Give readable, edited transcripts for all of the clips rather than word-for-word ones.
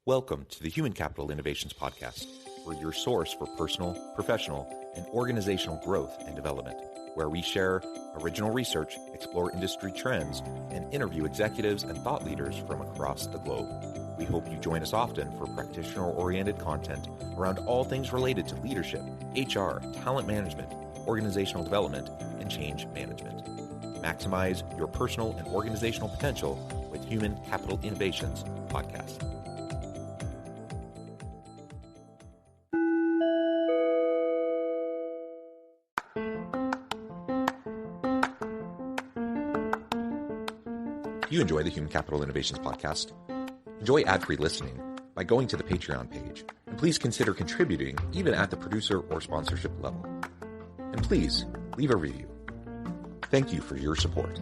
Welcome to the Human Capital Innovations Podcast. We're your source for personal, professional, and organizational growth and development, where we share original research, explore industry trends, and interview executives and thought leaders from across the globe. We hope you join us often for practitioner-oriented content around all things related to leadership, HR, talent management, organizational development, and change management. Maximize your personal and organizational potential with Human Capital Innovations Podcast. If you enjoy the Human Capital Innovations Podcast, enjoy ad-free listening by going to the Patreon page, and please consider contributing even at the producer or sponsorship level. And please leave a review. Thank you for your support.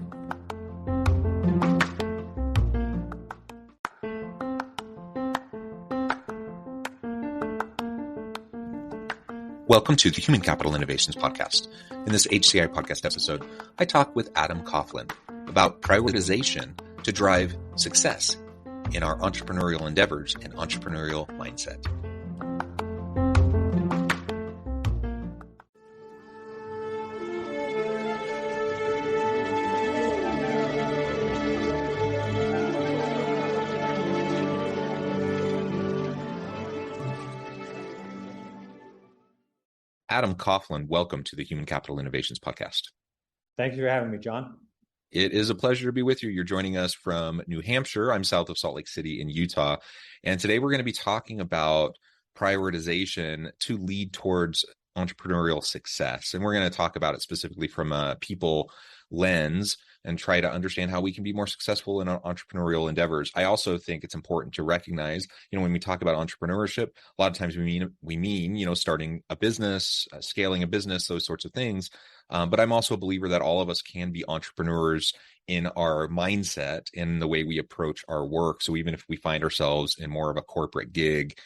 Welcome to the Human Capital Innovations Podcast. In this HCI Podcast episode, I talk with Adam Coughlin about prioritization to drive success in our entrepreneurial endeavors and entrepreneurial mindset. Adam Coughlin, welcome to the Human Capital Innovations Podcast. Thank you for having me, John. It is a pleasure to be with you. You're joining us from New Hampshire. I'm south of Salt Lake City in Utah. And today we're going to be talking about prioritization to lead towards entrepreneurial success. And we're going to talk about it specifically from a people lens and try to understand how we can be more successful in our entrepreneurial endeavors. I also think it's important to recognize, when we talk about entrepreneurship, a lot of times we mean, starting a business, scaling a business, those sorts of things. But I'm also a believer that all of us can be entrepreneurs in our mindset, in the way we approach our work. So even if we find ourselves in more of a corporate gig,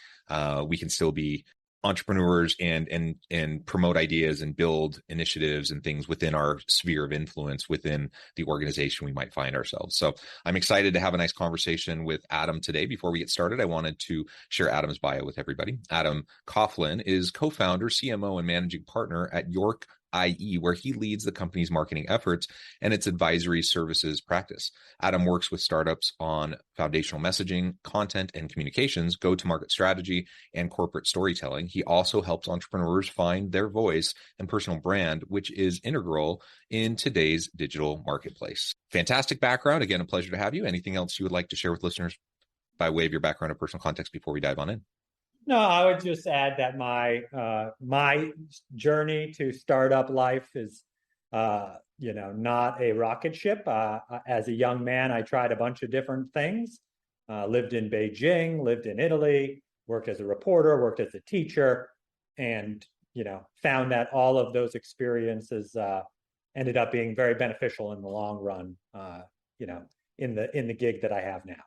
we can still be entrepreneurs and promote ideas and build initiatives and things within our sphere of influence within the organization we might find ourselves. So I'm excited to have a nice conversation with Adam today. Before we get started, I wanted to share Adam's bio with everybody. Adam Coughlin is co-founder, CMO, and managing partner at York IE, where he leads the company's marketing efforts and its advisory services practice. Adam works with startups on foundational messaging, content and communications, go-to-market strategy, and corporate storytelling. He also helps entrepreneurs find their voice and personal brand, which is integral in today's digital marketplace. Fantastic background. Again, a pleasure to have you. Anything else you would like to share with listeners by way of your background or personal context before we dive on in? No, I would just add that my journey to startup life is, not a rocket ship. As a young man, I tried a bunch of different things. Lived in Beijing, lived in Italy, worked as a reporter, worked as a teacher, and found that all of those experiences ended up being very beneficial in the long run. In the gig that I have now.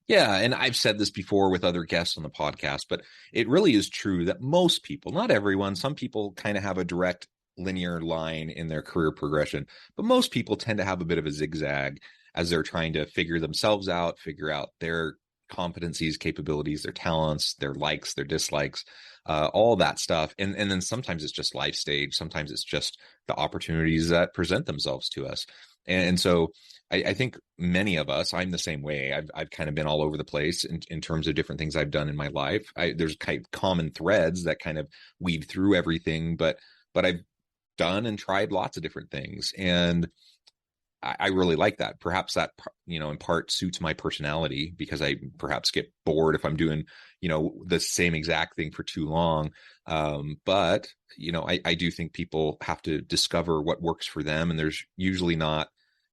Yeah, and I've said this before with other guests on the podcast, but it really is true that most people, not everyone, some people kind of have a direct linear line in their career progression, but most people tend to have a bit of a zigzag as they're trying to figure themselves out, figure out their competencies, capabilities, their talents, their likes, their dislikes, all that stuff. And then sometimes it's just life stage. Sometimes it's just the opportunities that present themselves to us. And so I think many of us, I'm the same way. I've kind of been all over the place in terms of different things I've done in my life. There's kind of common threads that kind of weave through everything, but I've done and tried lots of different things. And I really like that. Perhaps that, in part suits my personality, because I perhaps get bored if I'm doing, the same exact thing for too long. But I do think people have to discover what works for them. And there's usually not,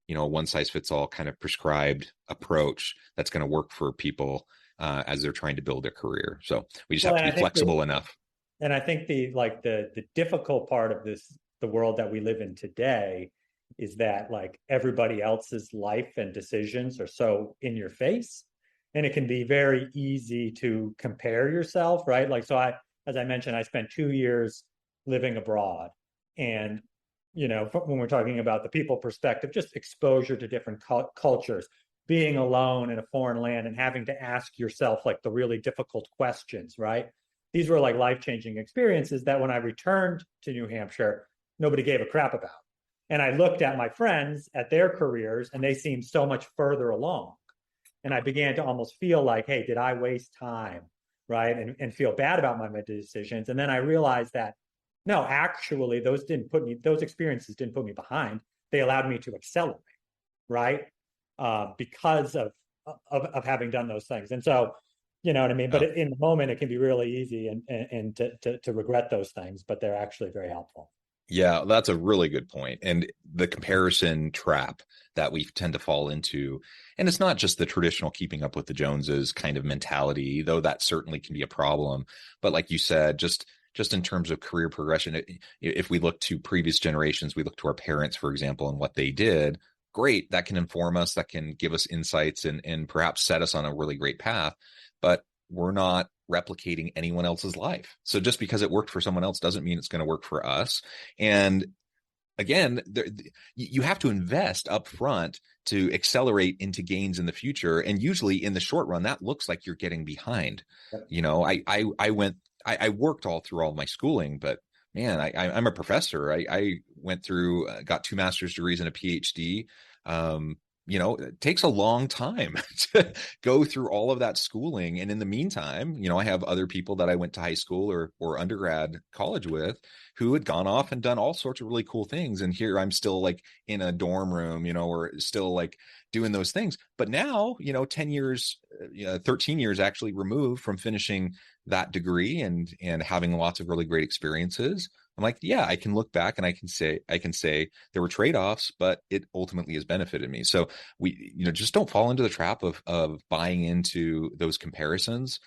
a one size fits all kind of prescribed approach that's going to work for people as they're trying to build their career. So we just have to be flexible enough. And I think the difficult part of the world that we live in today is that everybody else's life and decisions are so in your face, and it can be very easy to compare yourself, right? As I mentioned, I spent 2 years living abroad, and when we're talking about the people perspective, just exposure to different cultures, being alone in a foreign land and having to ask yourself like the really difficult questions, right? These were like life-changing experiences that when I returned to New Hampshire, nobody gave a crap about. And I looked at my friends at their careers and they seemed so much further along. And I began to almost feel like, hey, did I waste time? Right. And feel bad about my decisions. And then I realized that no, actually, those experiences didn't put me behind. They allowed me to accelerate, right? Because of having done those things. And so, you know what I mean? But in the moment, it can be really easy and to regret those things, but they're actually very helpful. Yeah, that's a really good point. And the comparison trap that we tend to fall into, and it's not just the traditional keeping up with the Joneses kind of mentality, though that certainly can be a problem. But like you said, just in terms of career progression, if we look to previous generations, we look to our parents, for example, and what they did, great, that can inform us, that can give us insights and perhaps set us on a really great path. But we're not replicating anyone else's life. So just because it worked for someone else doesn't mean it's going to work for us. And again, you have to invest up front to accelerate into gains in the future. And usually in the short run, that looks like you're getting behind. You know, I worked all through all of my schooling, but man, I'm a professor. I went through, got 2 master's degrees and a PhD. You know, it takes a long time to go through all of that schooling. And in the meantime, you know, I have other people that I went to high school or undergrad college with who had gone off and done all sorts of really cool things. And here I'm still like in a dorm room, you know, or still like doing those things. But now, you know, 10 years, 13 years actually removed from finishing that degree and having lots of really great experiences. I'm like, yeah, I can look back and I can say there were trade-offs, but it ultimately has benefited me. So we, you know, just don't fall into the trap of buying into those comparisons.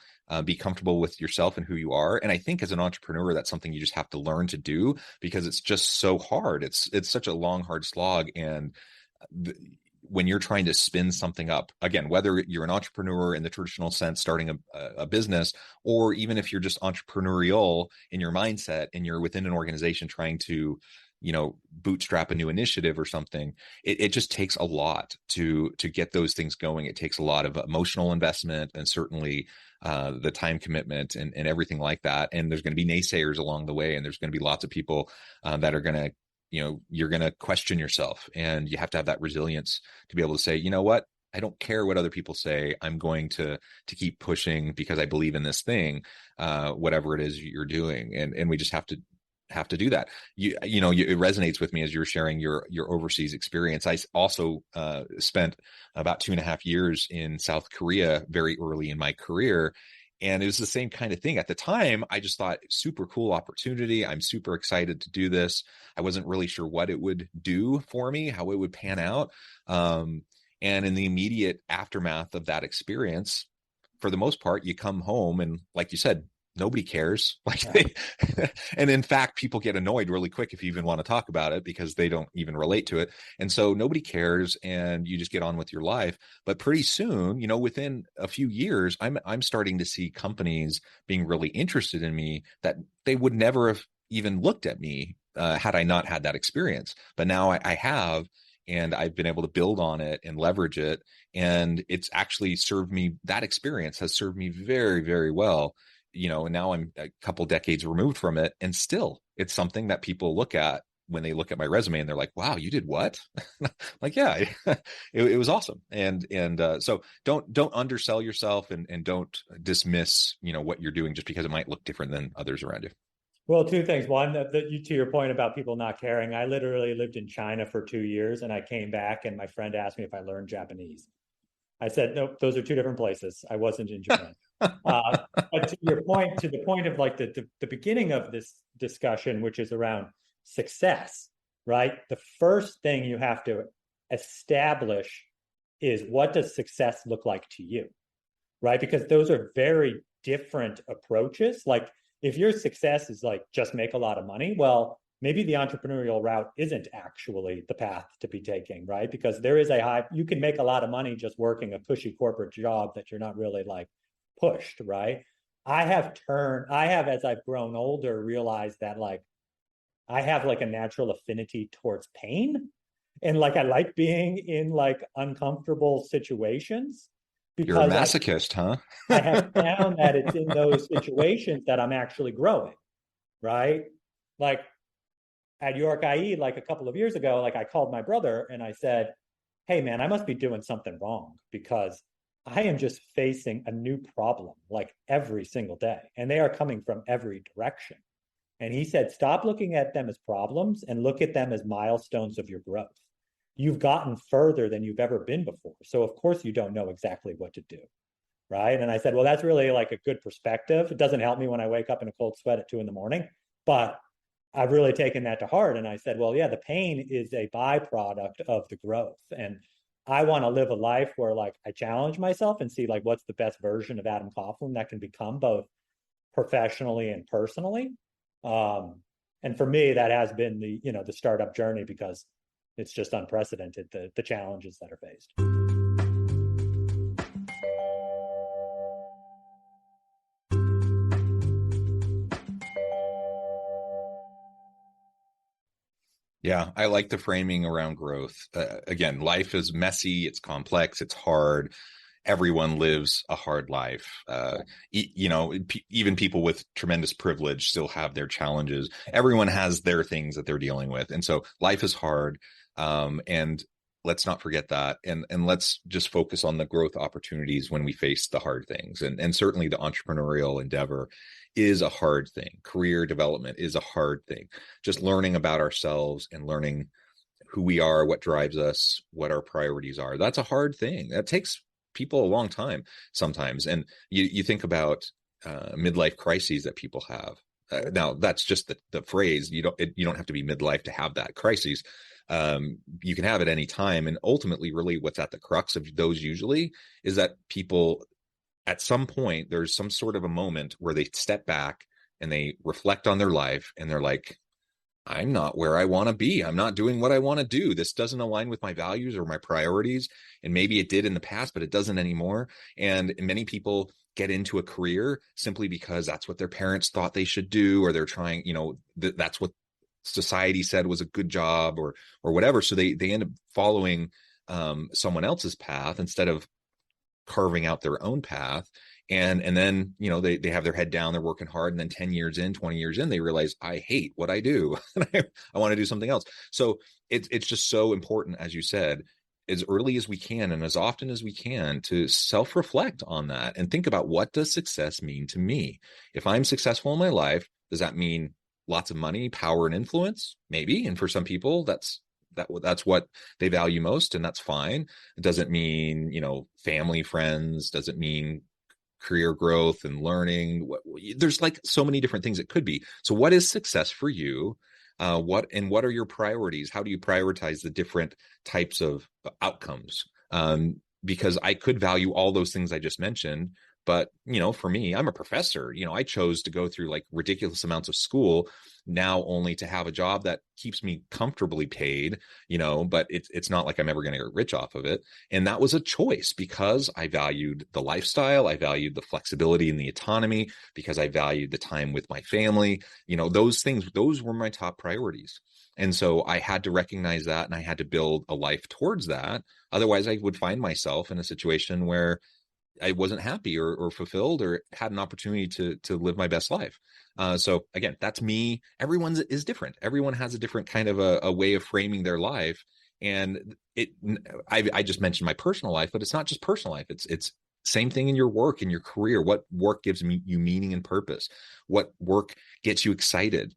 Be comfortable with yourself and who you are. And I think as an entrepreneur, that's something you just have to learn to do because it's just so hard. It's such a long, hard slog. And when you're trying to spin something up, again, whether you're an entrepreneur in the traditional sense, starting a business, or even if you're just entrepreneurial in your mindset and you're within an organization trying to, you know, bootstrap a new initiative or something, it just takes a lot to get those things going. It takes a lot of emotional investment and certainly the time commitment and everything like that. And there's going to be naysayers along the way. And there's going to be lots of people that are going to, you know, you're going to question yourself, and you have to have that resilience to be able to say, you know what, I don't care what other people say. I'm going to keep pushing because I believe in this thing, whatever it is you're doing. And we just have to do that. You know, it resonates with me as you're sharing your overseas experience. I also spent about 2.5 years in South Korea very early in my career. And it was the same kind of thing. At the time, I just thought super cool opportunity. I'm super excited to do this. I wasn't really sure what it would do for me, how it would pan out. And in the immediate aftermath of that experience, for the most part, you come home and like you said, nobody cares. And in fact, people get annoyed really quick if you even want to talk about it because they don't even relate to it. And so nobody cares and you just get on with your life. But pretty soon, you know, within a few years, I'm starting to see companies being really interested in me that they would never have even looked at me had I not had that experience. But now I have, and I've been able to build on it and leverage it. And it's actually served me, that experience has served me very, very well. You know, and now I'm a couple decades removed from it. And still, it's something that people look at when they look at my resume and they're like, wow, you did what? Like, yeah, it was awesome. And so don't undersell yourself and don't dismiss, you know, what you're doing just because it might look different than others around you. Well, 2 things. One, to your point about people not caring, I literally lived in China for 2 years and I came back and my friend asked me if I learned Japanese. I said, nope, those are 2 different places. I wasn't in Japan. But to your point, to the point of like the beginning of this discussion, which is around success, right? The first thing you have to establish is what does success look like to you, right? Because those are very different approaches. Like if your success is like just make a lot of money, well, maybe the entrepreneurial route isn't actually the path to be taking, right? Because there is you can make a lot of money just working a cushy corporate job that you're not really like pushed, right? I have, as I've grown older, realized that like I have like a natural affinity towards pain. And like, I like being in like uncomfortable situations You're a because masochist, huh? I have found that it's in those situations that I'm actually growing, right? Like at York IE, like a couple of years ago, like I called my brother and I said, hey man, I must be doing something wrong because I am just facing a new problem like every single day. And they are coming from every direction. And he said, stop looking at them as problems and look at them as milestones of your growth. You've gotten further than you've ever been before. So, of course, you don't know exactly what to do. Right. And I said, well, that's really like a good perspective. It doesn't help me when I wake up in a cold sweat at 2 a.m, but I've really taken that to heart. And I said, well, yeah, the pain is a byproduct of the growth. And I want to live a life where like I challenge myself and see like what's the best version of Adam Coughlin that can become both professionally and personally. And for me, that has been the startup journey because it's just unprecedented, the challenges that are faced. Yeah, I like the framing around growth. Again, life is messy, it's complex, it's hard. Everyone lives a hard life. Even people with tremendous privilege still have their challenges. Everyone has their things that they're dealing with. And so life is hard. And let's not forget that. And let's just focus on the growth opportunities when we face the hard things. And certainly the entrepreneurial endeavor is a hard thing. Career development is a hard thing. Just learning about ourselves and learning who we are, what drives us, what our priorities are. That's a hard thing. That takes people a long time sometimes. And you think about midlife crises that people have. Now, that's just the phrase. You don't have to be midlife to have that crisis. You can have it any time. And ultimately, really, what's at the crux of those usually is that people, at some point, there's some sort of a moment where they step back and they reflect on their life and they're like, I'm not where I want to be. I'm not doing what I want to do. This doesn't align with my values or my priorities. And maybe it did in the past, but it doesn't anymore. And many people get into a career simply because that's what their parents thought they should do, or they're trying, that's what society said was a good job or whatever. So they end up following someone else's path instead of carving out their own path. And then, they have their head down, they're working hard. And then 10 years in, 20 years in, they realize I hate what I do. I want to do something else. So it's just so important, as you said, as early as we can and as often as we can to self-reflect on that and think about, what does success mean to me? If I'm successful in my life, does that mean lots of money, power, and influence? Maybe. And for some people, that's what they value most, and that's fine. It doesn't mean, family, friends, doesn't mean career growth and learning. There's like so many different things it could be. So what is success for you? What are your priorities? How do you prioritize the different types of outcomes? Because I could value all those things I just mentioned, but for me, I'm a professor. I chose to go through like ridiculous amounts of school now only to have a job that keeps me comfortably paid, but it's not like I'm ever going to get rich off of it. And that was a choice because I valued the lifestyle. I valued the flexibility and the autonomy, because I valued the time with my family. Those things, those were my top priorities. And so I had to recognize that, and I had to build a life towards that. Otherwise, I would find myself in a situation where I wasn't happy or fulfilled or had an opportunity to live my best life. So again, that's me. Everyone is different. Everyone has a different kind of a way of framing their life. And I just mentioned my personal life, but it's not just personal life. It's same thing in your work, in your career. What work gives you meaning and purpose? What work gets you excited?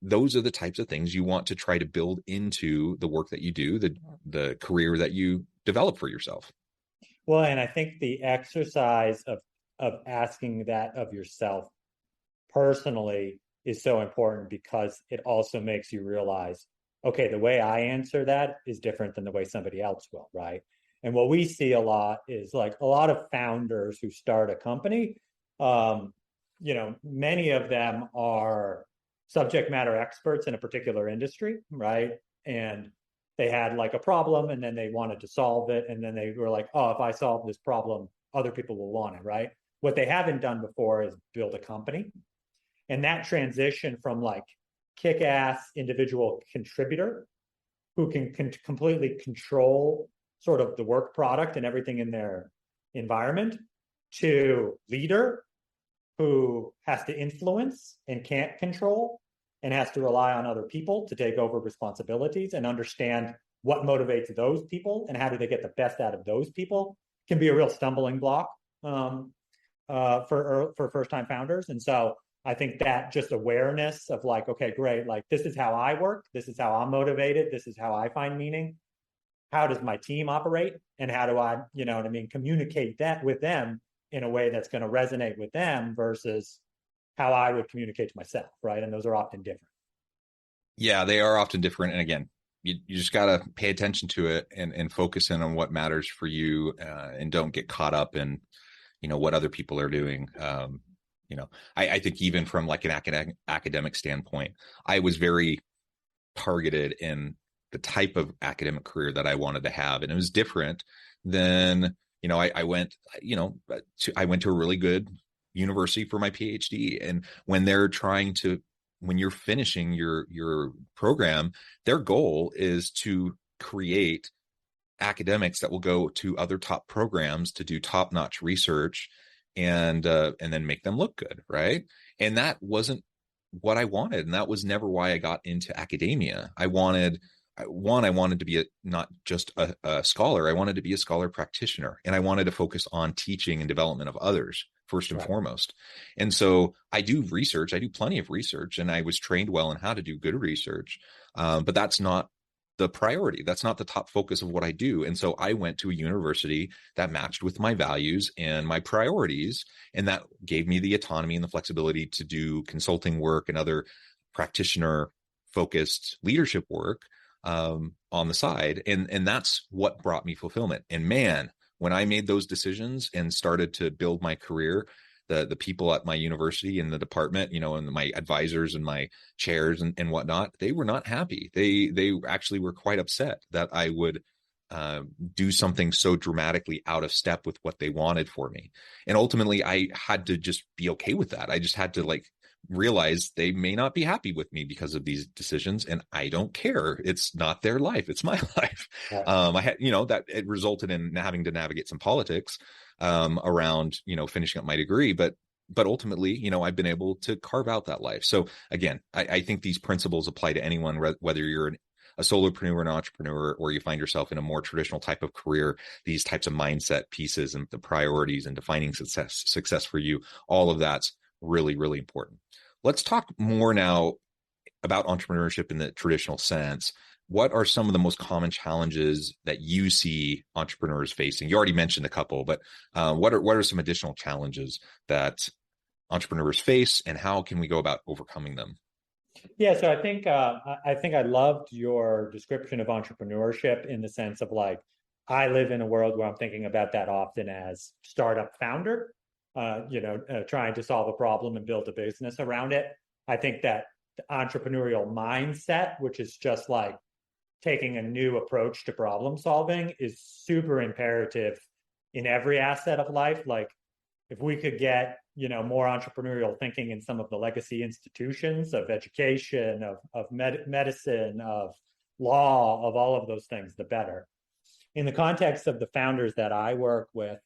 Those are the types of things you want to try to build into the work that you do, the career that you develop for yourself. Well, and I think the exercise of asking that of yourself personally is so important because it also makes you realize, okay, the way I answer that is different than the way somebody else will, right? And what we see a lot is like a lot of founders who start a company, many of them are subject matter experts in a particular industry, right? And they had like a problem and then they wanted to solve it. And then they were like, oh, if I solve this problem, other people will want it, right? What they haven't done before is build a company. And that transition from like kick-ass individual contributor who can completely control sort of the work product and everything in their environment, to leader who has to influence and can't control and has to rely on other people to take over responsibilities and understand what motivates those people and how do they get the best out of those people, can be a real stumbling block for first-time founders. And so I think that just awareness of like, okay, great, like this is how I work, this is how I'm motivated, this is how I find meaning. How does my team operate? And how do I, you know what I mean, communicate that with them in a way that's going to resonate with them versus how I would communicate to myself, right? And those are often different. Yeah, they are often different. And again, you just got to pay attention to it and focus in on what matters for you, and don't get caught up in, you know, what other people are doing. You know, I think even from like an academic standpoint, I was very targeted in the type of academic career that I wanted to have. And it was different than, you know, I went to a really good university for my PhD. And when when you're finishing your program, their goal is to create academics that will go to other top programs to do top-notch research and then make them look good, right? And that wasn't what I wanted, and that was never why I got into academia. I wanted to be not just a scholar. I wanted to be a scholar practitioner, and I wanted to focus on teaching and development of others first and foremost. And so I do research. I do plenty of research, and I was trained well in how to do good research. But that's not the priority. That's not the top focus of what I do. And so I went to a university that matched with my values and my priorities, and that gave me the autonomy and the flexibility to do consulting work and other practitioner focused leadership work on the side. And that's what brought me fulfillment. And man, when I made those decisions and started to build my career, the people at my university and the department, you know, and my advisors and my chairs and whatnot, they were not happy. They actually were quite upset that I would do something so dramatically out of step with what they wanted for me. And ultimately, I had to just be okay with that. I just had to like realize they may not be happy with me because of these decisions, and I don't care. It's not their life, it's my life. I had, you know, that it resulted in having to navigate some politics around, you know, finishing up my degree, but ultimately, you know, I've been able to carve out that life. So again, I think these principles apply to anyone, whether you're a solopreneur, an entrepreneur, or you find yourself in a more traditional type of career. These types of mindset pieces and the priorities and defining success for you, all of that's really, really important. Let's talk more now about entrepreneurship in the traditional sense. What are some of the most common challenges that you see entrepreneurs facing? You already mentioned a couple, but what are some additional challenges that entrepreneurs face, and how can we go about overcoming them? Yeah, so I think I loved your description of entrepreneurship in the sense of like, I live in a world where I'm thinking about that often as startup founder, trying to solve a problem and build a business around it. I think that the entrepreneurial mindset, which is just like taking a new approach to problem solving, is super imperative in every asset of life. Like if we could get, you know, more entrepreneurial thinking in some of the legacy institutions of education, of medicine, of law, of all of those things, the better. In the context of the founders that I work with,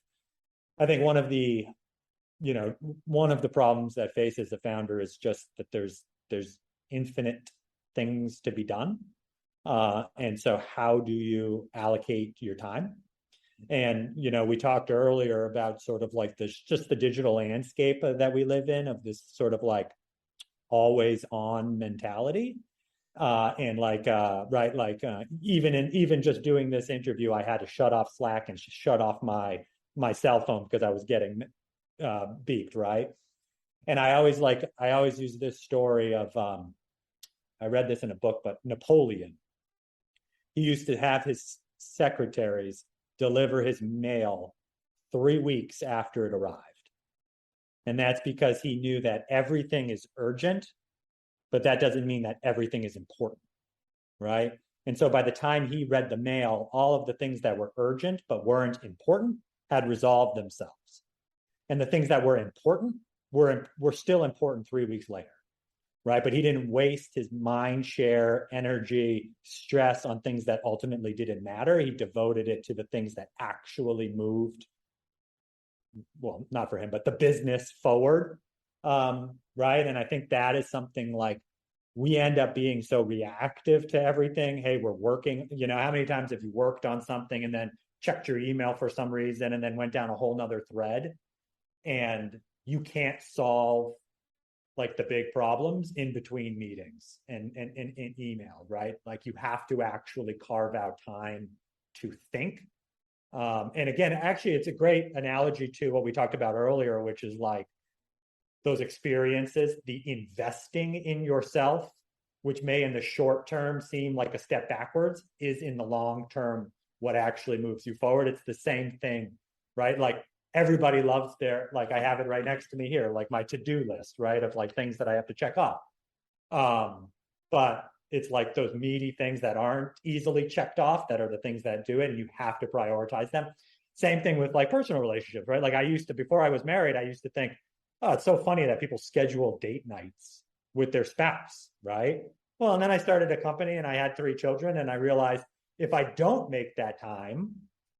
I think one of the problems that faces a founder is just that there's infinite things to be done. And so how do you allocate your time? And, you know, we talked earlier about sort of like just the digital landscape that we live in, of this sort of like always on mentality. Even just doing this interview, I had to shut off Slack and shut off my cell phone because I was getting beeped, right? And I always use this story of, I read this in a book, but Napoleon, he used to have his secretaries deliver his mail 3 weeks after it arrived. And that's because he knew that everything is urgent, but that doesn't mean that everything is important, right? And so by the time he read the mail, all of the things that were urgent but weren't important had resolved themselves. And the things that were important were still important 3 weeks later. right? But he didn't waste his mind share, energy, stress on things that ultimately didn't matter. He devoted it to the things that actually moved, well, not for him, but the business forward, right? And I think that is something like we end up being so reactive to everything. Hey, we're working, how many times have you worked on something and then checked your email for some reason and then went down a whole nother thread, and you can't solve like the big problems in between meetings and email, right? Like you have to actually carve out time to think. And again, actually, it's a great analogy to what we talked about earlier, which is like those experiences, the investing in yourself, which may in the short term seem like a step backwards, is in the long term what actually moves you forward. It's the same thing, right? Like everybody loves like I have it right next to me here, like my to-do list, right? Of like things that I have to check off. But it's like those meaty things that aren't easily checked off that are the things that do it, and you have to prioritize them. Same thing with like personal relationships, right? Like before I was married, I used to think, oh, it's so funny that people schedule date nights with their spouse, right? Well, and then I started a company and I had 3 children, and I realized if I don't make that time,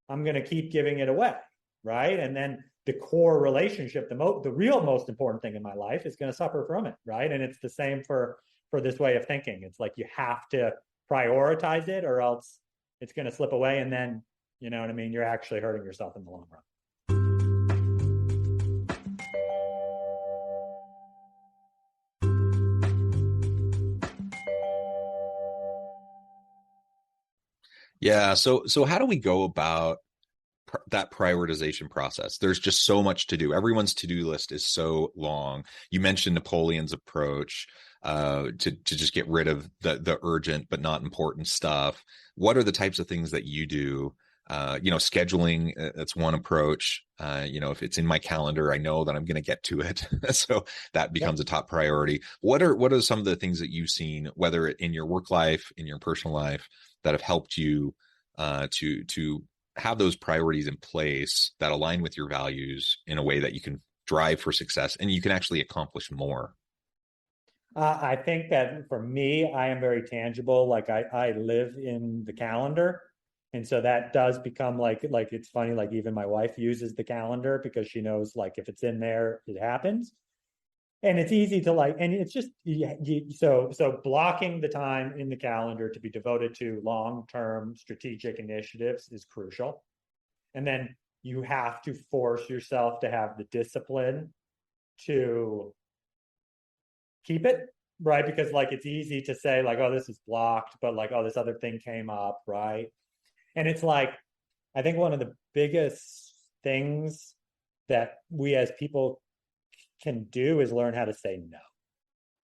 I'm going to keep giving it away, right? And then the core relationship, the real most important thing in my life, is going to suffer from it, right? And it's the same for this way of thinking. It's like you have to prioritize it, or else it's going to slip away, and then, you know what I mean, you're actually hurting yourself in the long run. Yeah. So how do we go about that prioritization process? There's just so much to do. Everyone's to-do list is so long. You mentioned Napoleon's approach to just get rid of the urgent but not important stuff. What are the types of things that you do? Scheduling, that's one approach. If it's in my calendar, I know that I'm going to get to it. So that becomes a top priority. What are some of the things that you've seen, whether in your work life, in your personal life, that have helped you to have those priorities in place that align with your values in a way that you can drive for success and you can actually accomplish more? I think that for me, I am very tangible. Like I live in the calendar. And so that does become like it's funny, like even my wife uses the calendar because she knows like if it's in there, it happens. And it's easy to like, and it's just, so blocking the time in the calendar to be devoted to long-term strategic initiatives is crucial. And then you have to force yourself to have the discipline to keep it, right? Because like it's easy to say like, oh, this is blocked, but like, oh, this other thing came up, right? And it's like, I think one of the biggest things that we as people can do is learn how to say no,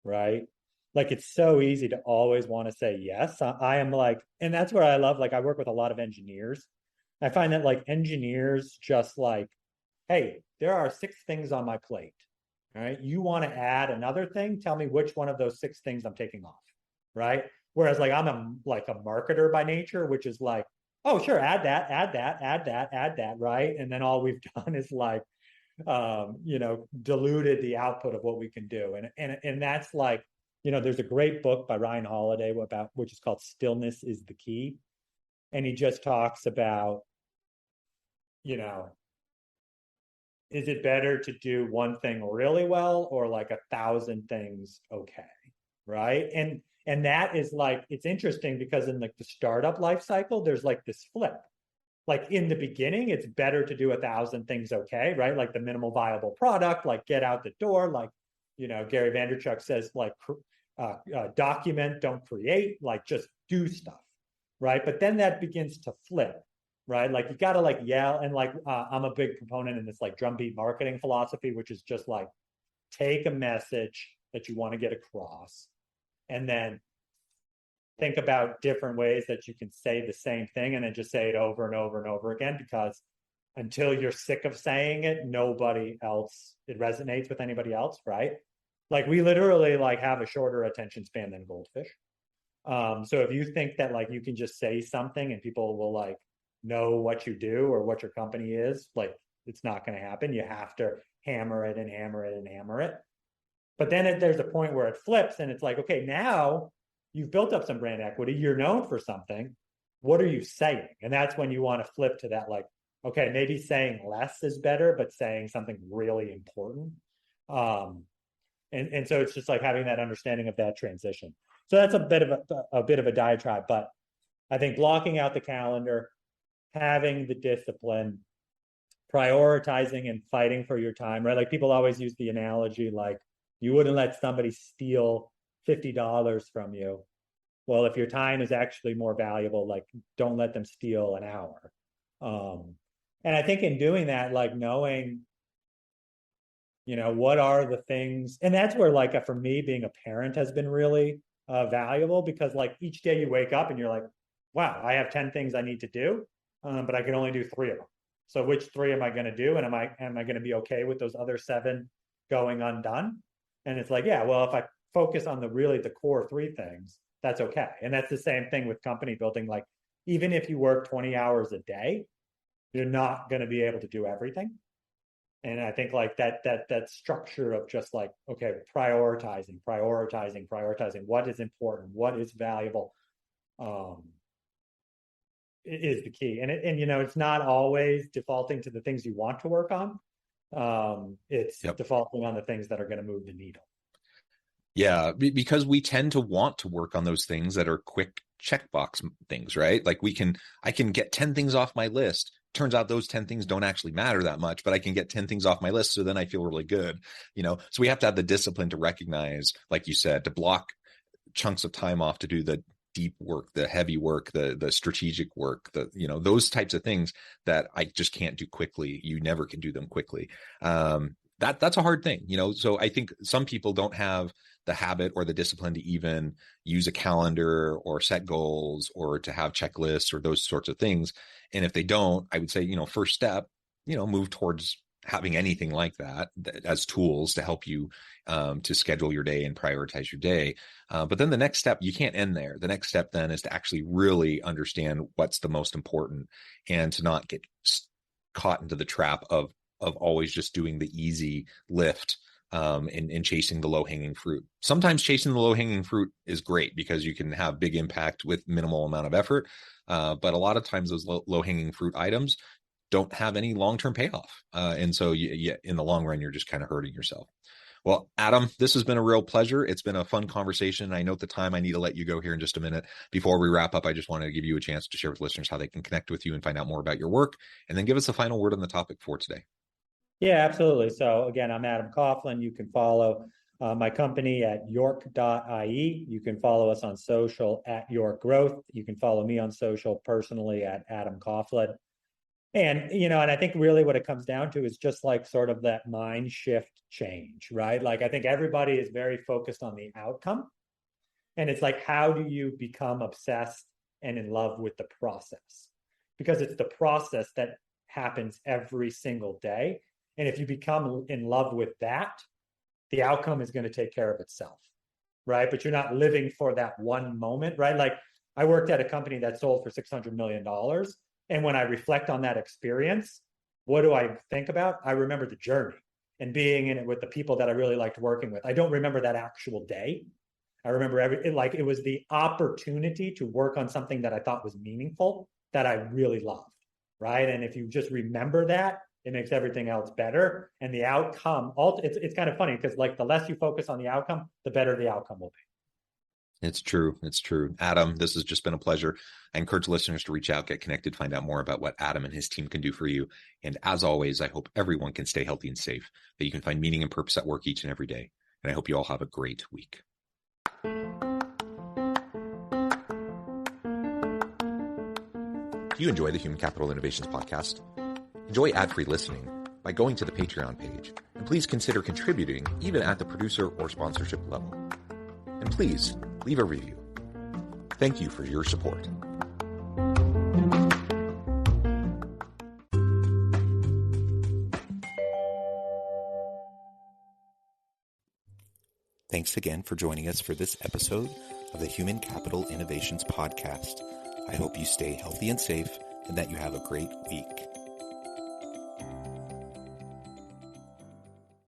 right? Like it's so easy to always want to say yes. I am like, and that's where I love, like I work with a lot of engineers. I find that like engineers just like, hey, there are 6 things on my plate. All right. You want to add another thing? Tell me which one of those 6 things I'm taking off. Right. Whereas like I'm a marketer by nature, which is like, oh, sure, add that, add that, add that, add that. Right. And then all we've done is like, diluted the output of what we can do. And that's like, there's a great book by Ryan Holiday which is called Stillness is the Key. And he just talks about, is it better to do one thing really well or like 1,000 things okay, right? And that is like, it's interesting because in like the startup life cycle, there's like this flip. Like in the beginning, it's better to do 1,000 things okay, right? Like the minimal viable product, like get out the door, like, Gary Vaynerchuk says, like document, don't create, like just do stuff, right? But then that begins to flip, right? Like you got to like yell, and like I'm a big proponent in this like drumbeat marketing philosophy, which is just like take a message that you want to get across, and then think about different ways that you can say the same thing, and then just say it over and over and over again, because until you're sick of saying it, it resonates with anybody else, right? Like we literally like have a shorter attention span than goldfish. So if you think that like you can just say something and people will like know what you do or what your company is, like it's not going to happen. You have to hammer it and hammer it and hammer it. But then there's a point where it flips and it's like, okay, now you've built up some brand equity. You're known for something. What are you saying? And that's when you want to flip to that, like, okay, maybe saying less is better, but saying something really important. And so it's just like having that understanding of that transition. So that's a bit of a diatribe, but I think blocking out the calendar, having the discipline, prioritizing and fighting for your time, right? Like people always use the analogy, like you wouldn't let somebody steal $50 from you. Well, if your time is actually more valuable, like don't let them steal an hour. And I think in doing that, like knowing, what are the things, and that's where like for me, being a parent has been really valuable, because like each day you wake up and you're like, wow, I have 10 things I need to do, but I can only do 3 of them. So which 3 am I going to do? And am I going to be okay with those other 7 going undone? And it's like, yeah, well, if I focus on the core 3 things, that's okay. And that's the same thing with company building. Like, even if you work 20 hours a day, you're not going to be able to do everything. And I think like that structure of just like, okay, prioritizing what is important, what is valuable, is the key. And it's not always defaulting to the things you want to work on. It's defaulting on the things that are going to move the needle. Yeah, because we tend to want to work on those things that are quick checkbox things, right? Like I can get 10 things off my list. Turns out those 10 things don't actually matter that much, but I can get 10 things off my list. So then I feel really good, so we have to have the discipline to recognize, like you said, to block chunks of time off to do the deep work, the heavy work, the strategic work, those types of things that I just can't do quickly. You never can do them quickly. That's a hard thing, so I think some people don't have the habit or the discipline to even use a calendar or set goals or to have checklists or those sorts of things. And if they don't, I would say, first step, move towards having anything like that as tools to help you to schedule your day and prioritize your day. But then the next step, you can't end there. The next step then is to actually really understand what's the most important and to not get caught into the trap of always just doing the easy lift and chasing the low-hanging fruit. Sometimes chasing the low-hanging fruit is great because you can have big impact with minimal amount of effort. But a lot of times those low-hanging fruit items don't have any long-term payoff. And so in the long run, you're just kind of hurting yourself. Well, Adam, this has been a real pleasure. It's been a fun conversation. I note the time. I need to let you go here in just a minute. Before we wrap up, I just wanted to give you a chance to share with listeners how they can connect with you and find out more about your work, and then give us a final word on the topic for today. Yeah, absolutely. So again, I'm Adam Coughlin. You can follow my company at york.ie. You can follow us on social at York Growth. You can follow me on social personally at Adam Coughlin. And, and I think really what it comes down to is just like sort of that mind shift change, right? Like I think everybody is very focused on the outcome. And it's like, how do you become obsessed and in love with the process? Because it's the process that happens every single day. And if you become in love with that, the outcome is going to take care of itself, right? But you're not living for that one moment, right? Like I worked at a company that sold for $600 million. And when I reflect on that experience, what do I think about? I remember the journey and being in it with the people that I really liked working with. I don't remember that actual day. I remember it was the opportunity to work on something that I thought was meaningful that I really loved, right? And if you just remember that, it makes everything else better. And the outcome, it's kind of funny because like the less you focus on the outcome, the better the outcome will be. It's true. It's true. Adam, this has just been a pleasure. I encourage listeners to reach out, get connected, find out more about what Adam and his team can do for you. And as always, I hope everyone can stay healthy and safe, that you can find meaning and purpose at work each and every day. And I hope you all have a great week. Do you enjoy the Human Capital Innovations podcast? Enjoy ad-free listening by going to the Patreon page, and please consider contributing even at the producer or sponsorship level. And please leave a review. Thank you for your support. Thanks again for joining us for this episode of the Human Capital Innovations podcast. I hope you stay healthy and safe and that you have a great week.